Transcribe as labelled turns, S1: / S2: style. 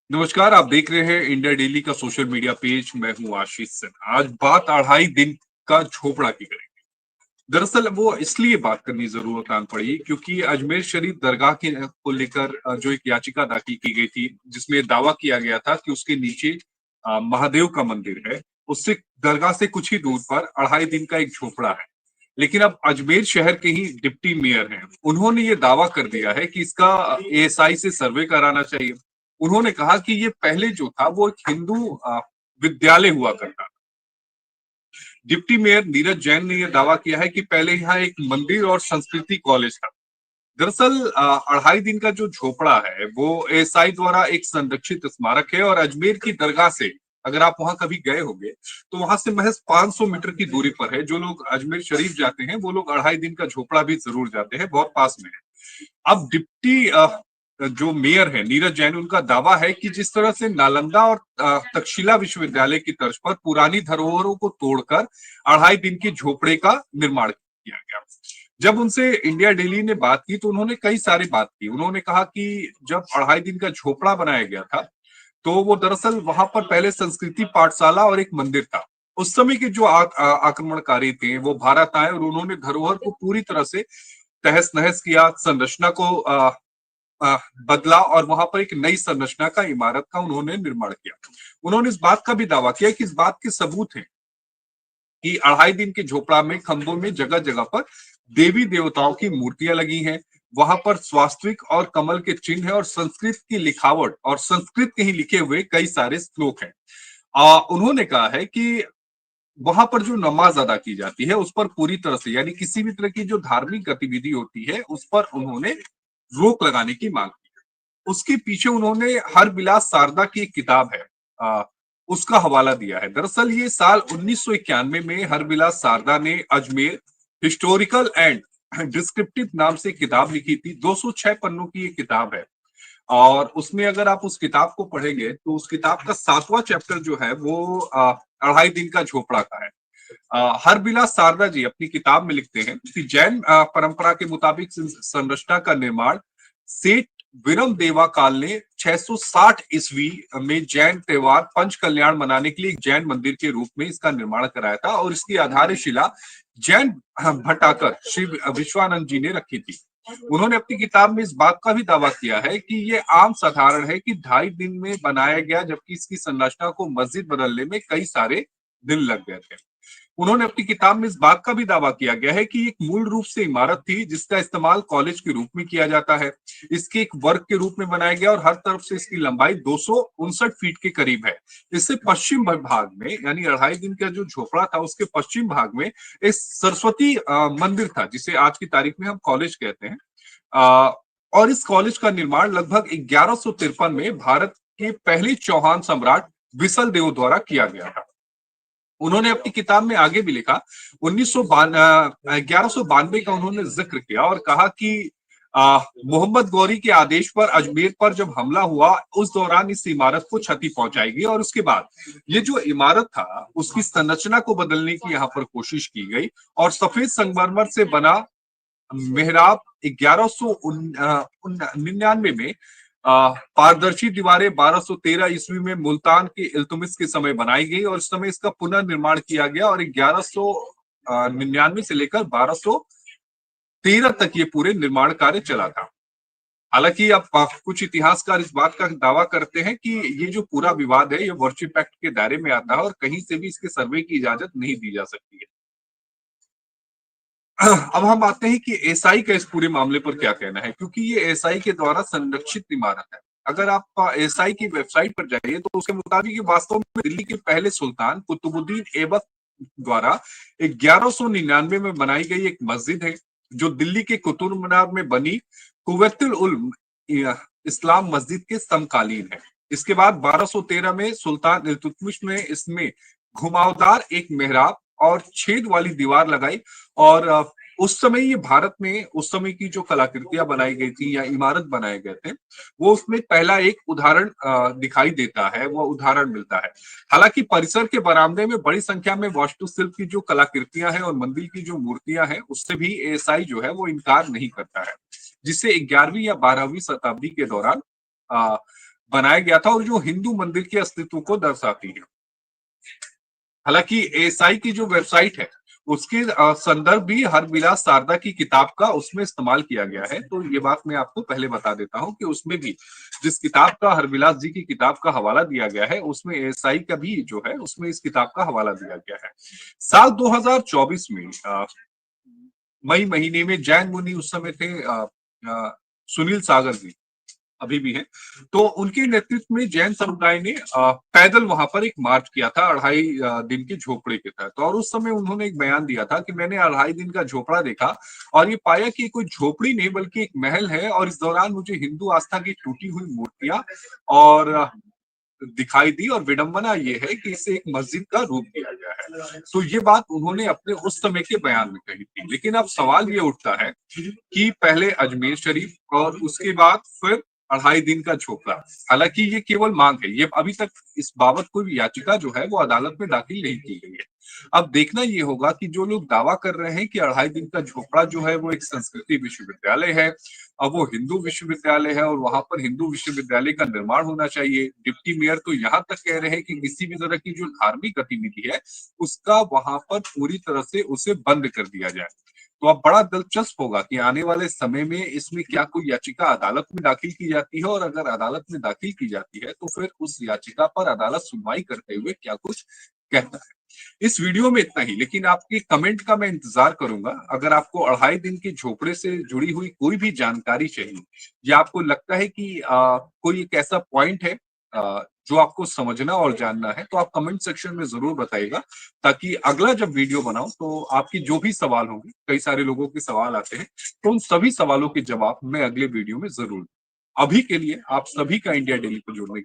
S1: नमस्कार, आप देख रहे हैं इंडिया डेली का सोशल मीडिया पेज। मैं हूं आशीष सिन्हा। आज बात 2.5 दिन का झोपड़ा की करेंगे। दरअसल वो इसलिए बात करनी जरूरत आन पड़ी क्योंकि अजमेर शरीफ दरगाह के को लेकर जो एक याचिका दाखिल की गई थी, जिसमें दावा किया गया था कि उसके नीचे महादेव का मंदिर है। उससे दरगाह से कुछ ही दूर पर 2.5 दिन का एक झोपड़ा है। लेकिन अब अजमेर शहर के ही डिप्टी मेयर हैं, उन्होंने ये दावा कर दिया है कि इसका एएसआई से सर्वे कराना चाहिए। उन्होंने कहा कि ये पहले जो था वो एक हिंदू विद्यालय हुआ करता था। डिप्टी मेयर नीरज जैन ने यह दावा किया है कि पहले यहाँ एक मंदिर और संस्कृति कॉलेज था। दरअसल 2.5 दिन का जो झोपड़ा है वो एएसआई द्वारा एक संरक्षित स्मारक है और अजमेर की दरगाह से, अगर आप वहां कभी गए होंगे, तो वहां से महज 500 मीटर की दूरी पर है। जो लोग अजमेर शरीफ जाते हैं वो लोग 2.5 दिन का झोपड़ा भी जरूर जाते हैं, बहुत पास में है। अब डिप्टी जो मेयर है नीरज जैन, उनका दावा है कि जिस तरह से नालंदा और तक्षशिला विश्वविद्यालय की तर्ज पर पुरानी धरोहरों को तोड़कर 2.5 दिन के झोपड़े का निर्माण किया गया। जब उनसे इंडिया डेली ने बात की तो उन्होंने कई सारी बात की। उन्होंने कहा कि जब 2.5 दिन का झोपड़ा बनाया गया था तो वो दरअसल वहां पर पहले संस्कृति पाठशाला और एक मंदिर था। उस समय के जो आक्रमणकारी थे वो भारत आए और उन्होंने धरोहर को पूरी तरह से तहस नहस किया, संरचना को बदला और वहां पर एक नई संरचना का इमारत का उन्होंने निर्माण किया। उन्होंने इस बात का भी दावा किया कि इस बात के सबूत हैं कि 2.5 दिन के झोपड़ा में खंभों में जगह जगह पर देवी देवताओं की मूर्तियां लगी हैं। वहां पर स्वास्तिक और कमल के चिन्ह है और संस्कृत की लिखावट और संस्कृत के ही लिखे हुए कई सारे श्लोक हैं। उन्होंने कहा है कि वहां पर जो नमाज अदा की जाती है उस पर पूरी तरह से, यानी किसी भी तरह की जो धार्मिक गतिविधि होती है उस पर उन्होंने रोक लगाने की मांग की। उसके पीछे उन्होंने हर बिलास शारदा की एक किताब है, उसका हवाला दिया है। दरअसल ये साल 1991 में हरबिलास शारदा ने अजमेर हिस्टोरिकल एंड डिस्क्रिप्टिव नाम से किताब लिखी थी। 206 पन्नों की ये किताब है और उसमें अगर आप उस किताब को पढ़ेंगे तो उस किताब का 7वां चैप्टर जो है वो 2.5 दिन का झोपड़ा का है। हरबिलास शारदा जी अपनी किताब में लिखते हैं कि जैन परंपरा के मुताबिक संरचना का निर्माण सेठ विरम देवा काल ने 660 ईस्वी में जैन त्योहार पंच कल्याण मनाने के लिए एक जैन मंदिर के रूप में इसका निर्माण कराया था और इसकी आधारशिला जैन भट्टाकर श्री विश्वानंद जी ने रखी थी। उन्होंने अपनी किताब में इस बात का भी दावा किया है कि ये आम साधारण है कि 2.5 दिन में बनाया गया, जबकि इसकी संरचना को मस्जिद बदलने में कई सारे दिन लग गए थे। उन्होंने अपनी किताब में इस बात का भी दावा किया गया है कि एक मूल रूप से इमारत थी जिसका इस्तेमाल कॉलेज के रूप में किया जाता है। इसके एक वर्ग के रूप में बनाया गया और हर तरफ से इसकी लंबाई 259 फीट के करीब है। इससे पश्चिम भाग में, यानी 2.5 दिन का जो झोपड़ा था उसके पश्चिम भाग में एक सरस्वती मंदिर था, जिसे आज की तारीख में हम कॉलेज कहते हैं। अ, और इस कॉलेज का निर्माण लगभग 1153 में भारत के पहले चौहान सम्राट विसल देव द्वारा किया गया था। उन्होंने अपनी किताब में आगे भी लिखा, 1192 का उन्होंने जिक्र किया और कहा कि मोहम्मद गौरी के आदेश पर अजमेर पर जब हमला हुआ उस दौरान इस इमारत को क्षति पहुंचाई गई और उसके बाद ये जो इमारत था उसकी संरचना को बदलने की यहाँ पर कोशिश की गई और सफेद संगमरमर से बना मेहराब 1199 में पारदर्शी दीवारें 1213 ईस्वी में मुल्तान के इल्तुमिश के समय बनाई गई और इस समय इसका पुनर्निर्माण किया गया और 1199 से लेकर 1213 तक ये पूरे निर्माण कार्य चला था। हालांकि अब कुछ इतिहासकार इस बात का दावा करते हैं कि ये जो पूरा विवाद है ये वर्शिप एक्ट के दायरे में आता है और कहीं से भी इसके सर्वे की इजाजत नहीं दी जा सकती है। अब हम आते हैं कि एसआई का इस पूरे मामले पर क्या कहना है, क्योंकि ये एसआई के द्वारा संरक्षित इमारत है। अगर आप एसआई की वेबसाइट पर जाइए तो उसके मुताबिक ये वास्तव में दिल्ली के पहले सुल्तान कुतुबुद्दीन ऐबक द्वारा 1199 में बनाई गई एक मस्जिद है, जो दिल्ली के कुतुब मीनार में बनी कुव्वतुल उल्म इस्लाम मस्जिद के समकालीन है। इसके बाद 1213 में सुल्तान इल्तुतमिश ने इसमें घुमावदार एक मेहराब और छेद वाली दीवार लगाई और उस समय ये भारत में उस समय की जो कलाकृतियां बनाई गई थी या इमारत बनाए गए थे वो उसमें पहला एक उदाहरण दिखाई देता है, वो उदाहरण मिलता है। हालांकि परिसर के बरामदे में बड़ी संख्या में वास्तुशिल्प की जो कलाकृतियां हैं और मंदिर की जो मूर्तियां हैं उससे भी एएसआई जो है वो इनकार नहीं करता है, जिससे 11वीं या 12वीं शताब्दी के दौरान बनाया गया था और जो हिंदू मंदिर के अस्तित्व को दर्शाती है। हालांकि एएसआई की जो वेबसाइट है उसके संदर्भ भी हरविलास शारदा की किताब का उसमें इस्तेमाल किया गया है। तो ये बात मैं आपको पहले बता देता हूं कि उसमें भी जिस किताब का हरविलास जी की किताब का हवाला दिया गया है उसमें एएसआई का भी जो है उसमें इस किताब का हवाला दिया गया है। साल 2024 में मई महीने में जैन मुनि उस समय थे सुनील सागर जी अभी भी हैं। तो उनके नेतृत्व में जैन समुदाय ने पैदल वहां पर एक मार्च किया था 2.5 दिन के झोपड़े के तहत। और उस समय उन्होंने एक बयान दिया था कि मैंने 2.5 दिन का झोपड़ा देखा और ये पाया कि कोई झोपड़ी नहीं बल्कि एक महल है और इस दौरान मुझे हिंदू आस्था की टूटी हुई मूर्तियां और दिखाई दी और विडंबना ये है कि इसे एक मस्जिद का रूप दिया गया है। तो ये बात उन्होंने अपने उस समय के बयान में कही थी। लेकिन अब सवाल ये उठता है कि पहले अजमेर शरीफ और उसके बाद फिर 2.5 दिन का झोपड़ा। हालांकि ये केवल मांग है, ये अभी तक इस बाबत कोई याचिका जो है वो अदालत में दाखिल नहीं की गई है। अब देखना ये होगा कि जो लोग दावा कर रहे हैं कि 2.5 दिन का झोपड़ा जो है वो एक संस्कृति विश्वविद्यालय है, अब वो हिंदू विश्वविद्यालय है और वहां पर हिंदू विश्वविद्यालय का निर्माण होना चाहिए। डिप्टी मेयर तो यहाँ तक कह रहे हैं कि किसी भी तरह की जो धार्मिक गतिविधि है उसका वहां पर पूरी तरह से उसे बंद कर दिया जाए। तो अब बड़ा दिलचस्प होगा कि आने वाले समय में इसमें क्या कोई याचिका अदालत में दाखिल की जाती है और अगर अदालत में दाखिल की जाती है तो फिर उस याचिका पर अदालत सुनवाई करते हुए क्या कुछ कहता है। इस वीडियो में इतना ही, लेकिन आपके कमेंट का मैं इंतजार करूंगा। अगर आपको 2.5 दिन के झोपड़े से जुड़ी हुई कोई भी जानकारी चाहिए या आपको लगता है कि कोई एक ऐसा पॉइंट है जो आपको समझना और जानना है तो आप कमेंट सेक्शन में जरूर बताइएगा, ताकि अगला जब वीडियो बनाऊं तो आपकी जो भी सवाल होंगे, कई सारे लोगों के सवाल आते हैं, तो उन सभी सवालों के जवाब मैं अगले वीडियो में जरूर दूं। अभी के लिए आप सभी का इंडिया डेली को जुड़ने